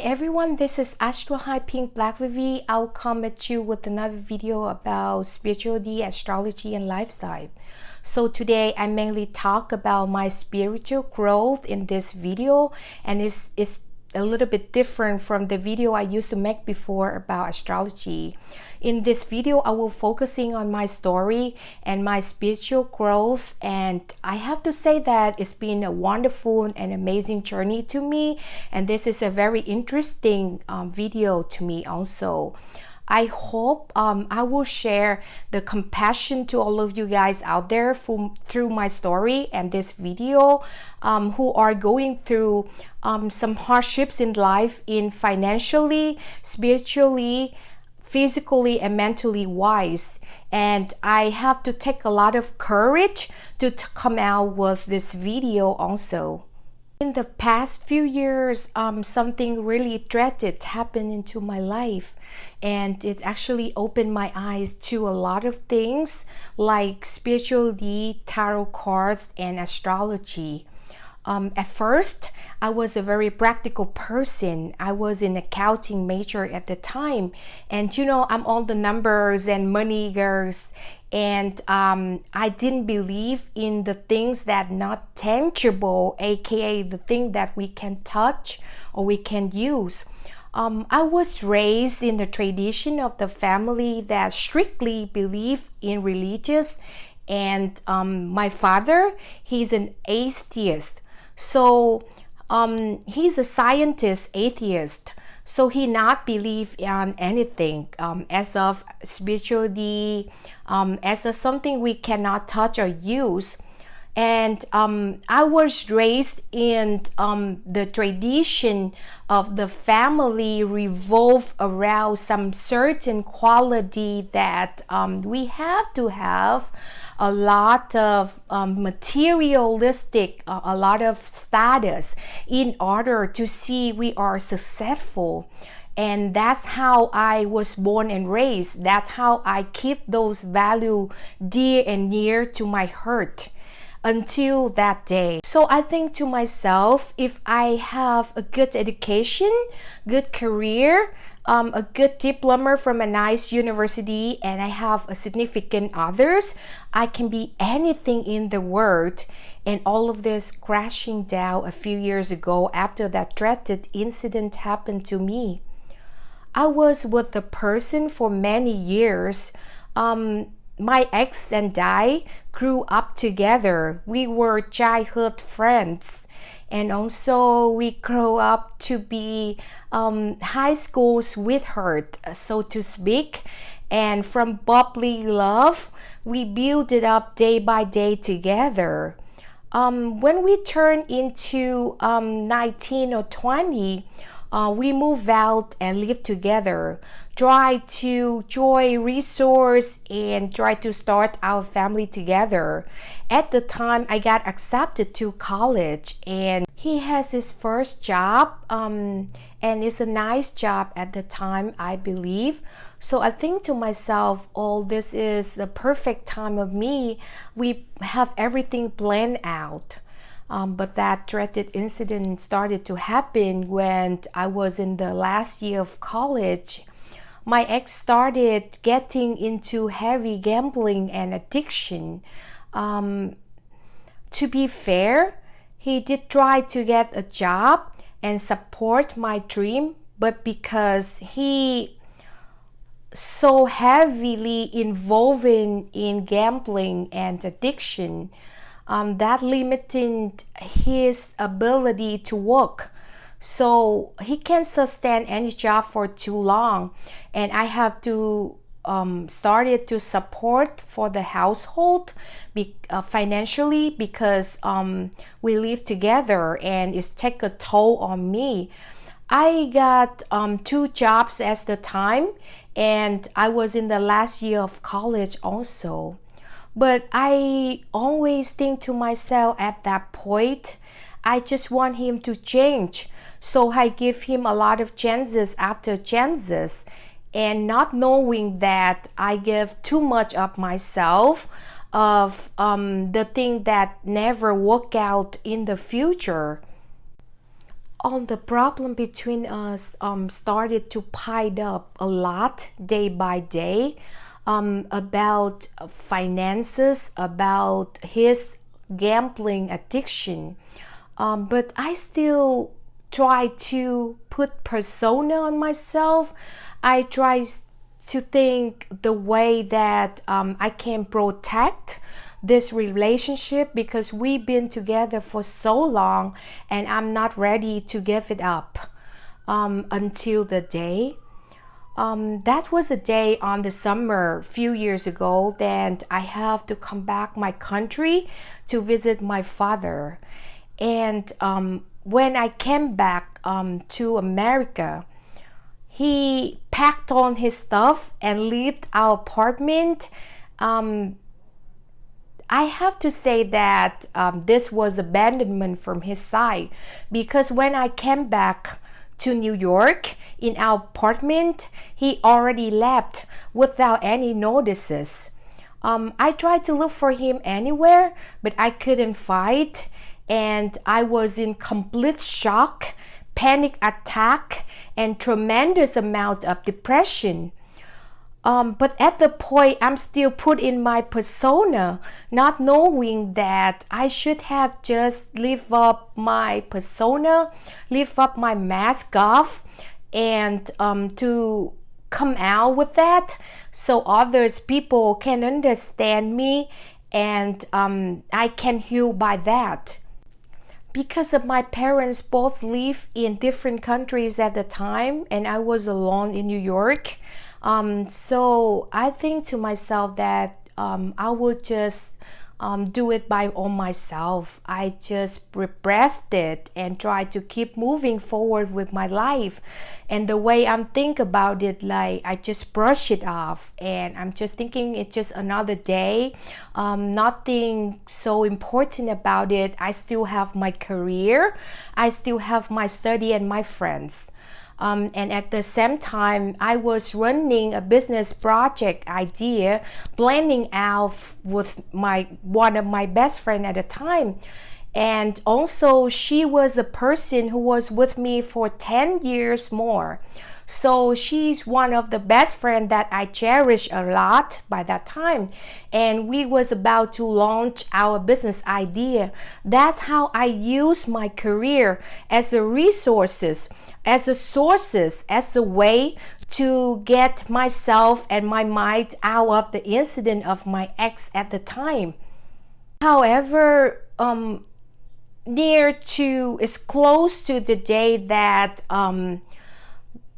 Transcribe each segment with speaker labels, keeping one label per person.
Speaker 1: everyone, this is ASTROHYPE PINKBLACKVIVI. I'll come at you with another video about spirituality, astrology, and lifestyle. So today I mainly talk about my spiritual growth in this video, and it's a little bit different from the video I used to make before about astrology. In this video, I will focusing on my story and my spiritual growth, and I have to say that it's been a wonderful and amazing journey to me, and this is a very interesting video to me also. I hope I will share the compassion to all of you guys out there through my story and this video who are going through some hardships in life, in financially, spiritually, physically, and mentally wise. And I have to take a lot of courage to come out with this video also. In the past few years, something really tragic happened into my life, and it actually opened my eyes to a lot of things like spirituality, tarot cards, and astrology. At first, I was a very practical person. I was an accounting major at the time, and you know, I'm all the numbers and money girls, and I didn't believe in the things that not tangible, aka the thing that we can touch or we can use. I was raised in the tradition of the family that strictly believe in religious, and my father, he's an atheist. So he's a scientist atheist. So he not believe in anything as of spirituality, as of something we cannot touch or use. And I was raised in the tradition of the family revolve around some certain quality that we have to have a lot of materialistic, a lot of status in order to see we are successful. And that's how I was born and raised. That's how I keep those values dear and near to my heart until that day. So I think to myself, if I have a good education, good career, a good diploma from a nice university, and I have a significant others, I can be anything in the world. And all of this crashing down a few years ago after that dreaded incident happened to me. I was with the person for many years. My ex and I grew up together. We were childhood friends, and also we grew up to be high school sweetheart, so to speak. And from bubbly love, we built it up day by day together. When we turned into 19 or 20, we moved out and lived together, try to join resource and try to start our family together. At the time, I got accepted to college, and he has his first job, and it's a nice job at the time, I believe. So I think to myself, oh, this is the perfect time of me. We have everything planned out. But that dreaded incident started to happen when I was in the last year of college. My ex started getting into heavy gambling and addiction. To be fair, he did try to get a job and support my dream, but because he so heavily involved in gambling and addiction, that limited his ability to work. So he can't sustain any job for too long, and I have to started to support for the household financially, because we live together and it's take a toll on me. I got 2 jobs at the time, and I was in the last year of college also. But I always think to myself at that point, I just want him to change. So I give him a lot of chances after chances, and not knowing that I give too much of myself, of the thing that never work out in the future. The problem between us started to pile up a lot day by day, about finances, about his gambling addiction. But I still try to put persona on myself. I try to think the way that I can protect this relationship, because we've been together for so long and I'm not ready to give it up until the day. That was a day on the summer few years ago that I have to come back my country to visit my father. And when I came back to America, he packed on his stuff and left our apartment. I have to say that this was abandonment from his side, because when I came back to New York in our apartment, he already left without any notices. I tried to look for him anywhere, but I couldn't find, and I was in complete shock, panic attack, and tremendous amount of depression. But at the point, I'm still put in my persona, not knowing that I should have just lift up my persona, lift up my mask off, and to come out with that so others people can understand me, and I can heal by that. Because of my parents both live in different countries at the time, and I was alone in New York. So I think to myself that I would just do it by on myself. I just repressed it and tried to keep moving forward with my life. And the way I'm think about it, like I just brush it off, and I'm just thinking it's just another day. Nothing so important about it. I still have my career. I still have my study and my friends. And at the same time, I was running a business project idea, planning out with one of my best friend at the time. And also she was the person who was with me for 10 years more. So she's one of the best friends that I cherish a lot by that time. And we was about to launch our business idea. That's how I use my career as a resources, as a sources, as a way to get myself and my mind out of the incident of my ex at the time. However, it's close to the day that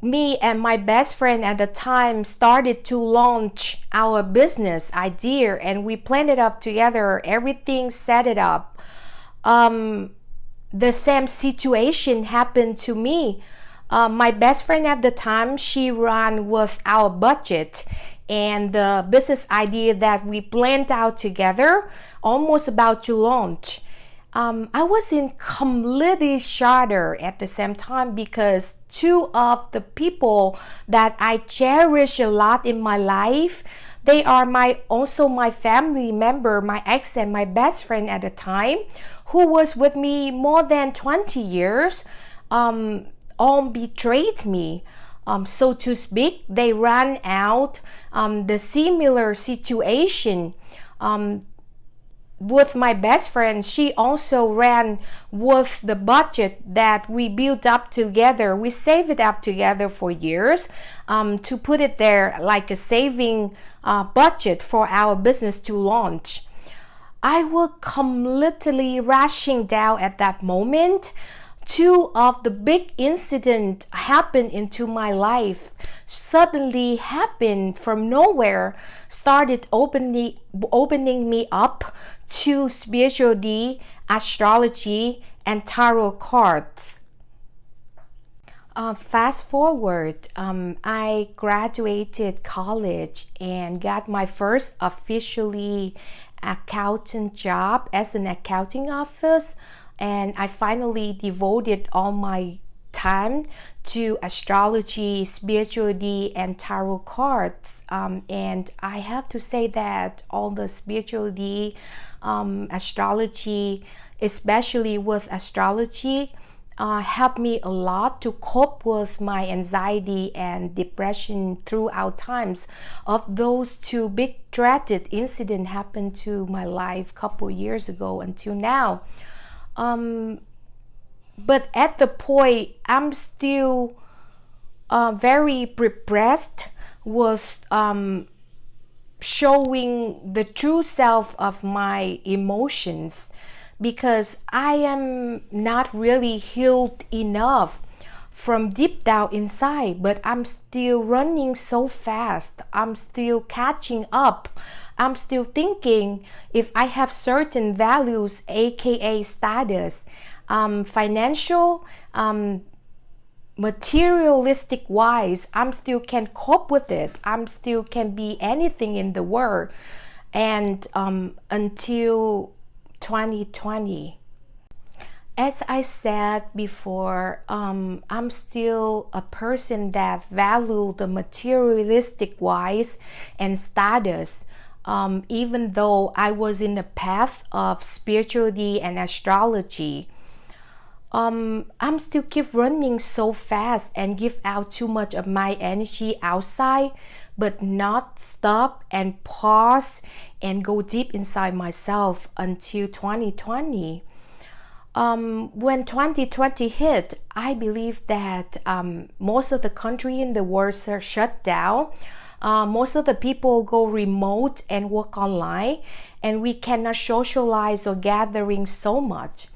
Speaker 1: me and my best friend at the time started to launch our business idea, and we planned it up together, everything set it up. The same situation happened to me. My best friend at the time, she ran with our budget, and the business idea that we planned out together almost about to launch. I was in completely shudder at the same time, because two of the people that I cherish a lot in my life, they are also my family member, my ex and my best friend at the time, who was with me more than 20 years, all betrayed me. So to speak, they ran out the similar situation. With my best friend, she also ran with the budget that we built up together. We saved it up together for years to put it there like a saving budget for our business to launch. I was completely rushing down at that moment. Two of the big incidents happened into my life, suddenly happened from nowhere, started opening me up to spirituality, astrology, and tarot cards. Fast forward, I graduated college and got my first officially accountant job as an accounting office. And I finally devoted all my time to astrology, spirituality, and tarot cards. And I have to say that all the spirituality, astrology, especially with astrology, helped me a lot to cope with my anxiety and depression throughout times of those two big tragic incidents happened to my life a couple years ago until now. But at the point, I'm still very repressed with showing the true self of my emotions, because I am not really healed enough from deep down inside, but I'm still running so fast. I'm still catching up. I'm still thinking if I have certain values, aka status, financial, materialistic wise, I'm still can cope with it. I'm still can be anything in the world. And until 2020, as I said before, I'm still a person that value the materialistic wise and status. Even though I was in the path of spirituality and astrology, I'm still keep running so fast and give out too much of my energy outside, but not stop and pause and go deep inside myself until 2020. When 2020 hit, I believe that most of the country in the world are shut down. Most of the people go remote and work online, and we cannot socialize or gathering so much.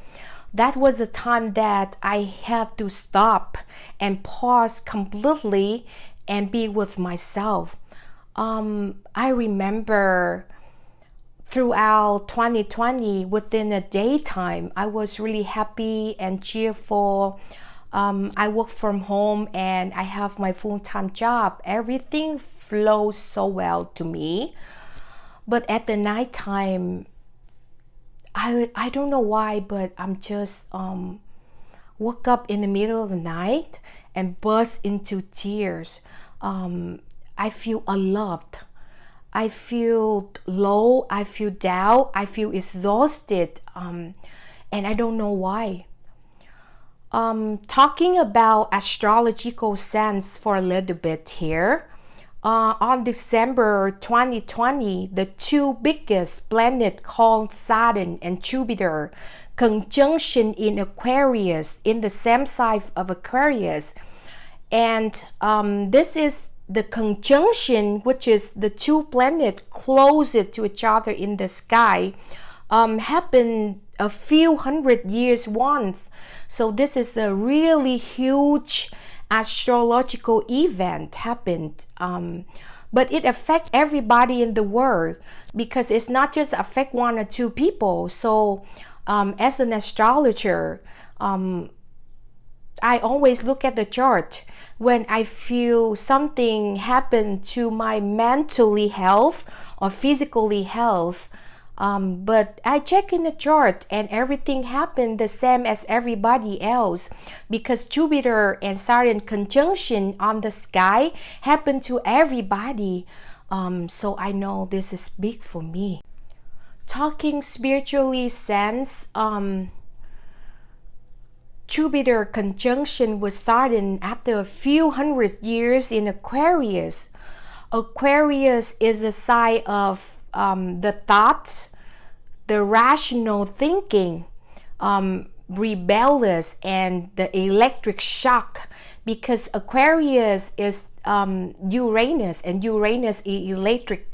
Speaker 1: That was a time that I had to stop and pause completely and be with myself. I remember throughout 2020, within a daytime, I was really happy and cheerful. I work from home and I have my full-time job. Everything flows so well to me. But at the nighttime, I don't know why, but I'm just woke up in the middle of the night and burst into tears. I feel unloved. I feel low. I feel down. I feel exhausted. And I don't know why. Talking about astrological sense for a little bit here. On December 2020, the two biggest planets called Saturn and Jupiter conjunction in Aquarius, in the same sign of Aquarius. And this is the conjunction, which is the two planets closest to each other in the sky, happened a few hundred years once. So this is a really huge astrological event happened, but it affects everybody in the world, because it's not just affect one or two people. So as an astrologer, I always look at the chart when I feel something happen to my mentally health or physically health. But I check in the chart and everything happened the same as everybody else, because Jupiter and Saturn conjunction on the sky happened to everybody. So I know this is big for me. Talking spiritually sense, Jupiter conjunction with Saturn after a few hundred years in Aquarius. Aquarius is a sign of the thoughts, the rational thinking, rebellious, and the electric shock, because Aquarius is Uranus, and Uranus is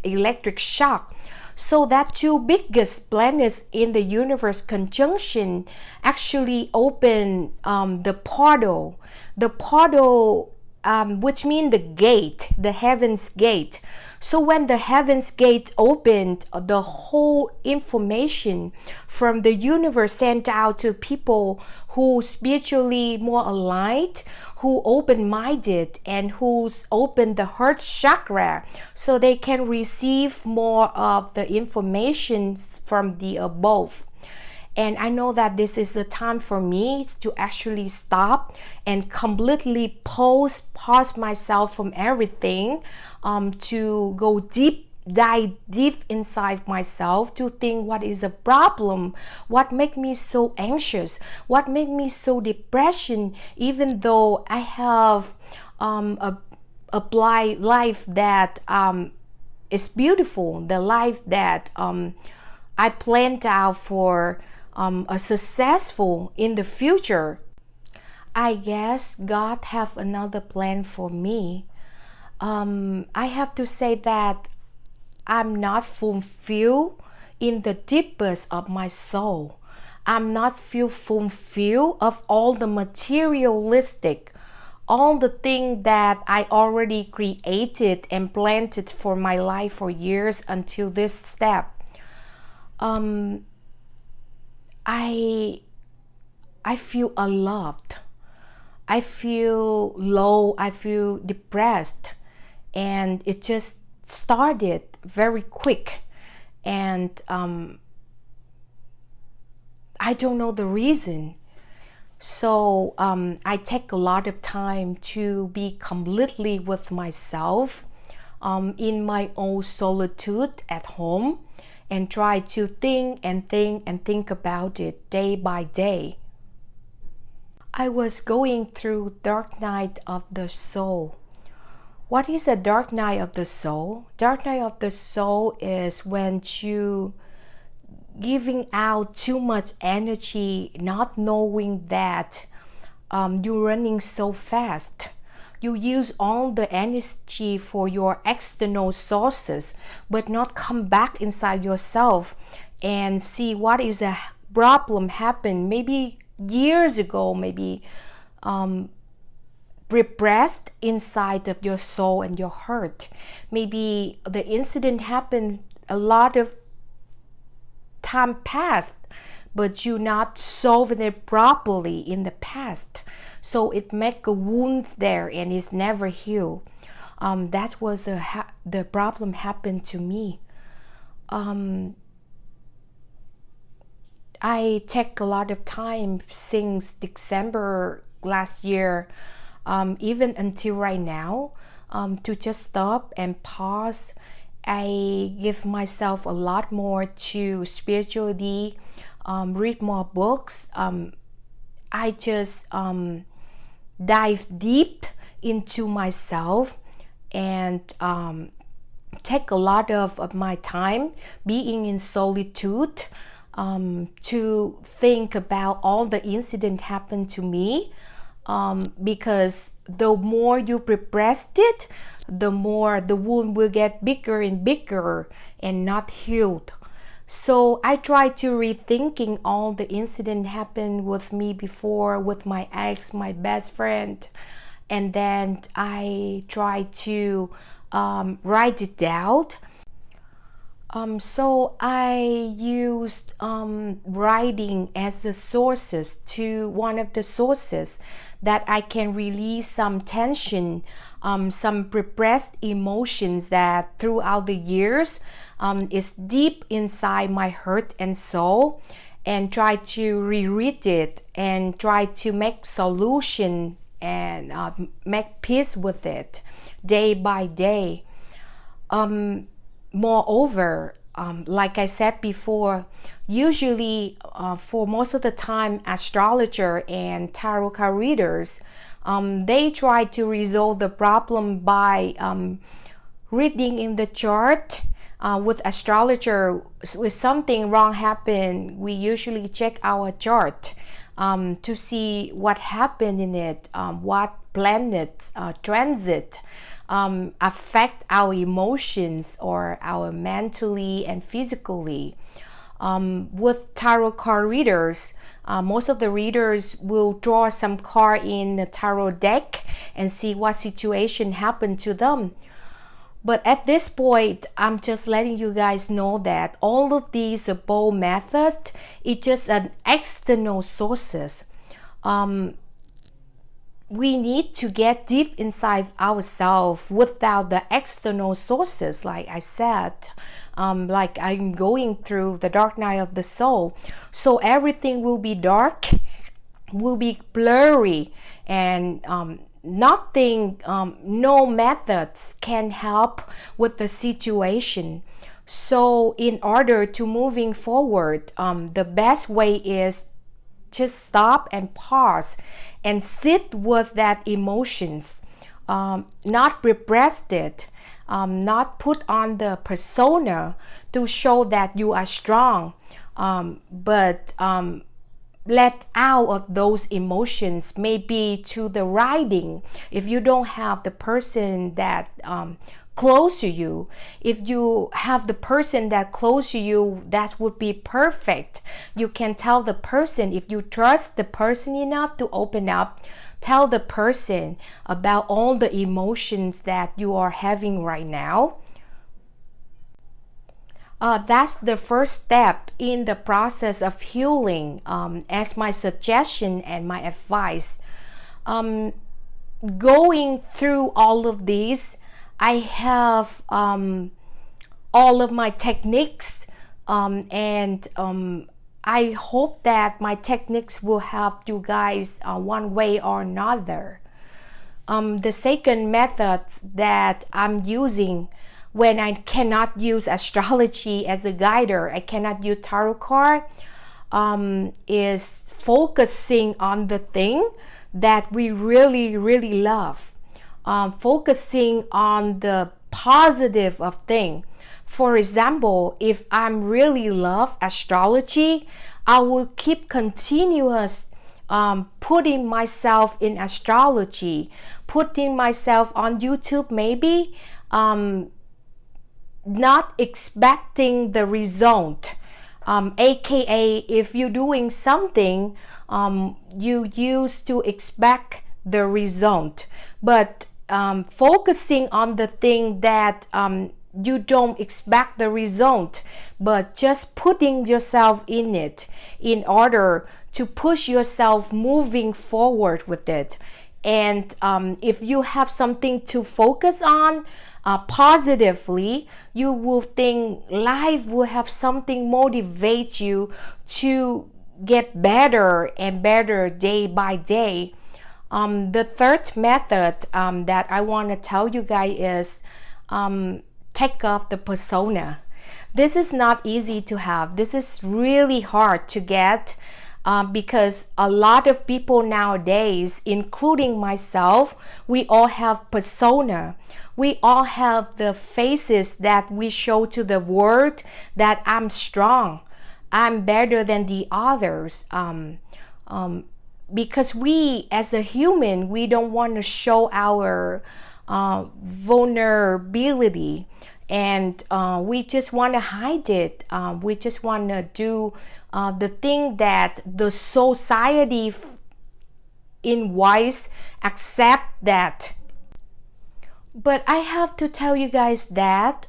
Speaker 1: electric shock. So that two biggest planets in the universe conjunction actually open the portal, which means the gate, the heaven's gate. So when the heaven's gate opened, the whole information from the universe sent out to people who spiritually more aligned, who open-minded, and who's open the heart chakra, so they can receive more of the information from the above. And I know that this is the time for me to actually stop and completely pause myself from everything, to go deep dive deep inside myself to think what is the problem, what make me so anxious, what make me so depression, even though I have a life that is beautiful, the life that I planned out for a successful in the future. I guess God have another plan for me. I have to say that I'm not fulfilled in the deepest of my soul. I'm not feel fulfilled of all the materialistic, all the things that I already created and planted for my life for years until this step. I feel unloved. I feel low. I feel depressed, and it just started very quick, and I don't know the reason. So I take a lot of time to be completely with myself, in my own solitude at home, and try to think about it day by day. I was going through dark night of the soul. What is a dark night of the soul? Dark night of the soul is when you giving out too much energy, not knowing that you're running so fast. You use all the energy for your external sources, but not come back inside yourself and see what is a problem happened maybe years ago, maybe repressed inside of your soul and your heart. Maybe the incident happened a lot of time past, but you not solving it properly in the past, so it make a wound there and it's never healed. That was the problem happened to me. I take a lot of time since December last year, even until right now, to just stop and pause. I give myself a lot more to spirituality, read more books. I just dive deep into myself and take a lot of my time being in solitude, to think about all the incident happened to me, because the more you repressed it, the more the wound will get bigger and bigger and not healed. So I try to rethinking all the incident happened with me before, with my ex, my best friend, and then I try to write it down. So I used writing as the sources, to one of the sources that I can release some tension, some repressed emotions that throughout the years is deep inside my heart and soul, and try to reread it and try to make solution and make peace with it day by day. Moreover, like I said before, usually for most of the time, astrologer and tarot card readers, they try to resolve the problem by reading in the chart. With astrologer, with something wrong happen, we usually check our chart to see what happened in it, what planets transit affect our emotions or our mentally and physically. With tarot card readers, most of the readers will draw some card in the tarot deck and see what situation happened to them. But at this point, I'm just letting you guys know that all of these both methods, it's just an external sources. We need to get deep inside ourselves without the external sources. Like I said, like I'm going through the dark night of the soul, so everything will be dark, will be blurry, and nothing, no methods can help with the situation. So in order to moving forward, the best way is just stop and pause and sit with that emotions, not repress it, not put on the persona to show that you are strong, but let out of those emotions, maybe to the writing. If you don't have the person that close to you, if you have the person that close to you, that would be perfect. You can tell the person, if you trust the person enough to open up, tell the person about all the emotions that you are having right now. That's the first step in the process of healing, as my suggestion and my advice. Going through all of these, I have all of my techniques, and I hope that my techniques will help you guys one way or another. The second method that I'm using when I cannot use astrology as a guider, I cannot use tarot card, is focusing on the thing that we really, really love. Focusing on the positive of thing. For example, if I'm really love astrology, I will keep continuous putting myself in astrology, putting myself on YouTube maybe, not expecting the result. AKA, if you're doing something, you used to expect the result, but focusing on the thing that you don't expect the result, but just putting yourself in it in order to push yourself moving forward with it. And if you have something to focus on positively, you will think life will have something motivate you to get better and better day by day. The third method that I want to tell you guys is take off the persona. This is not easy to have. This is really hard to get because a lot of people nowadays, including myself, we all have persona. We all have the faces that we show to the world that I'm strong, I'm better than the others. Because we as a human, we don't want to show our vulnerability, and we just want to hide it. We just want to do the thing that the society in wise accept that. But I have to tell you guys that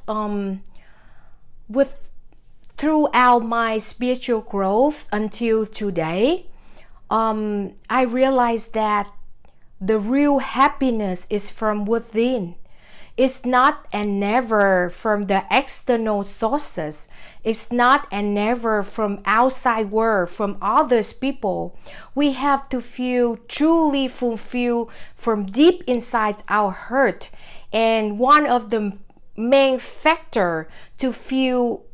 Speaker 1: throughout my spiritual growth until today, I realized that the real happiness is from within. It's not and never from the external sources. It's not and never from outside world, from others people. We have to feel truly fulfilled from deep inside our heart. And one of the main factor to feel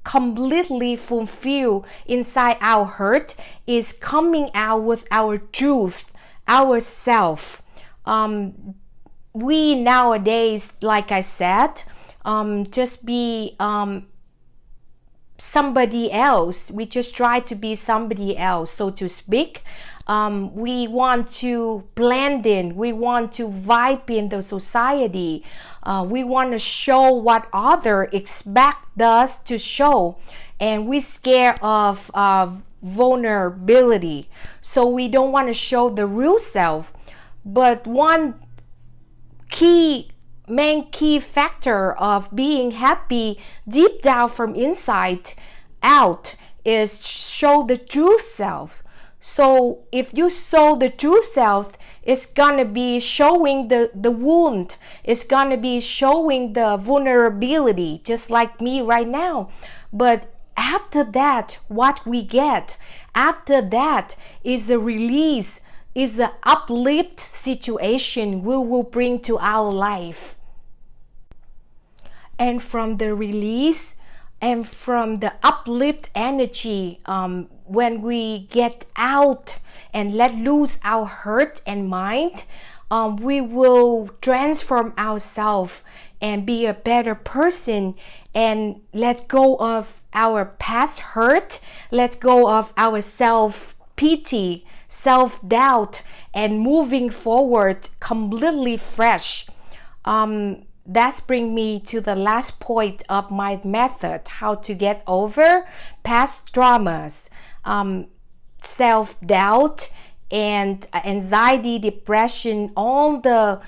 Speaker 1: completely fulfilled inside our heart is coming out with our truth, ourself. We nowadays, like I said, just be somebody else. We just try to be somebody else, so to speak. We want to blend in. We want to vibe in the society. We want to show what others expect us to show, and we're scared of vulnerability. So we don't want to show the real self. But one main key factor of being happy deep down from inside out is show the true self. So if you show the true self, it's gonna be showing the wound. It's gonna be showing the vulnerability, just like me right now. But after that, what we get after that is a release, is an uplift situation we will bring to our life. And from the release and from the uplift energy, when we get out and let loose our hurt and mind, we will transform ourselves and be a better person and let go of our past hurt, let go of our self-pity, self-doubt, and moving forward completely fresh. That's bring me to the last point of my method, how to get over past traumas, self-doubt, and anxiety, depression, all the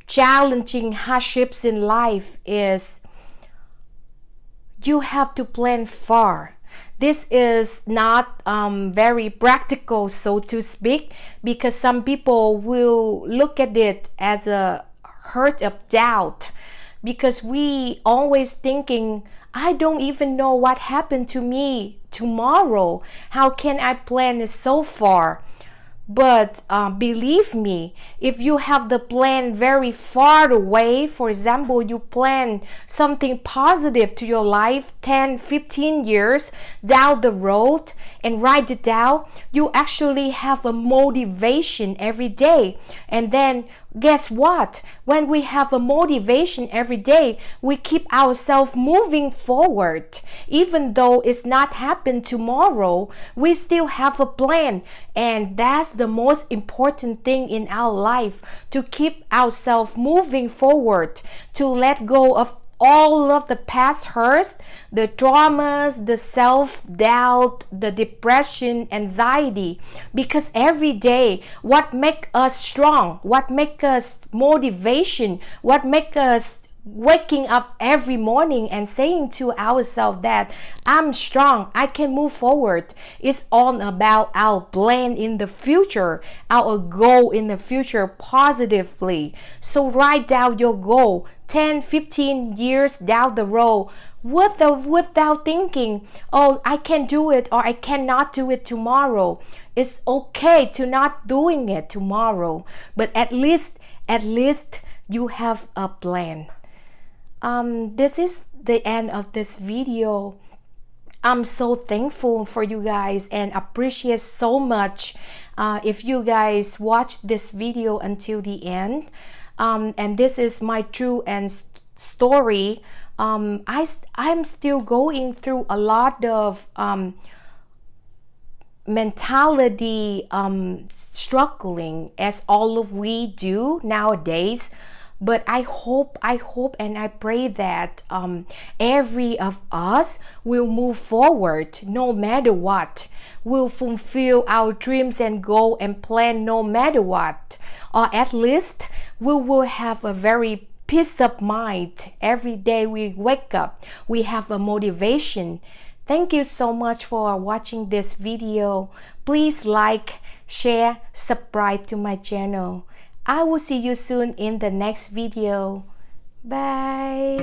Speaker 1: challenging hardships in life. Is you have to plan far. This is not very practical, so to speak, because some people will look at it as a hurt of doubt, because we always thinking, I don't even know what happened to me tomorrow. How can I plan it so far? But believe me, if you have the plan very far away, for example, you plan something positive to your life 10, 15 years down the road and write it down, you actually have a motivation every day. And then guess what? When we have a motivation every day, we keep ourselves moving forward. Even though it's not happen tomorrow, we still have a plan. And that's the most important thing in our life, to keep ourselves moving forward, to let go of all of the past hurts, the traumas, the self-doubt, the depression, anxiety. Because every day, what makes us strong, what makes us motivation, what makes us waking up every morning and saying to ourselves that I'm strong, I can move forward. It's all about our plan in the future, our goal in the future positively. So write down your goal 10, 15 years down the road without thinking, oh, I can do it or I cannot do it tomorrow. It's okay to not doing it tomorrow, but at least you have a plan. This is the end of this video. I'm so thankful for you guys and appreciate so much if you guys watch this video until the end. And this is my true and story. I'm still going through a lot of mentality struggling, as all of we do nowadays. But I hope and I pray that every of us will move forward no matter what, will fulfill our dreams and goal and plan no matter what, or at least we will have a very peace of mind. Every day we wake up, we have a motivation. Thank you so much for watching this video. Please like, share, subscribe to my channel. I will see you soon in the next video. Bye.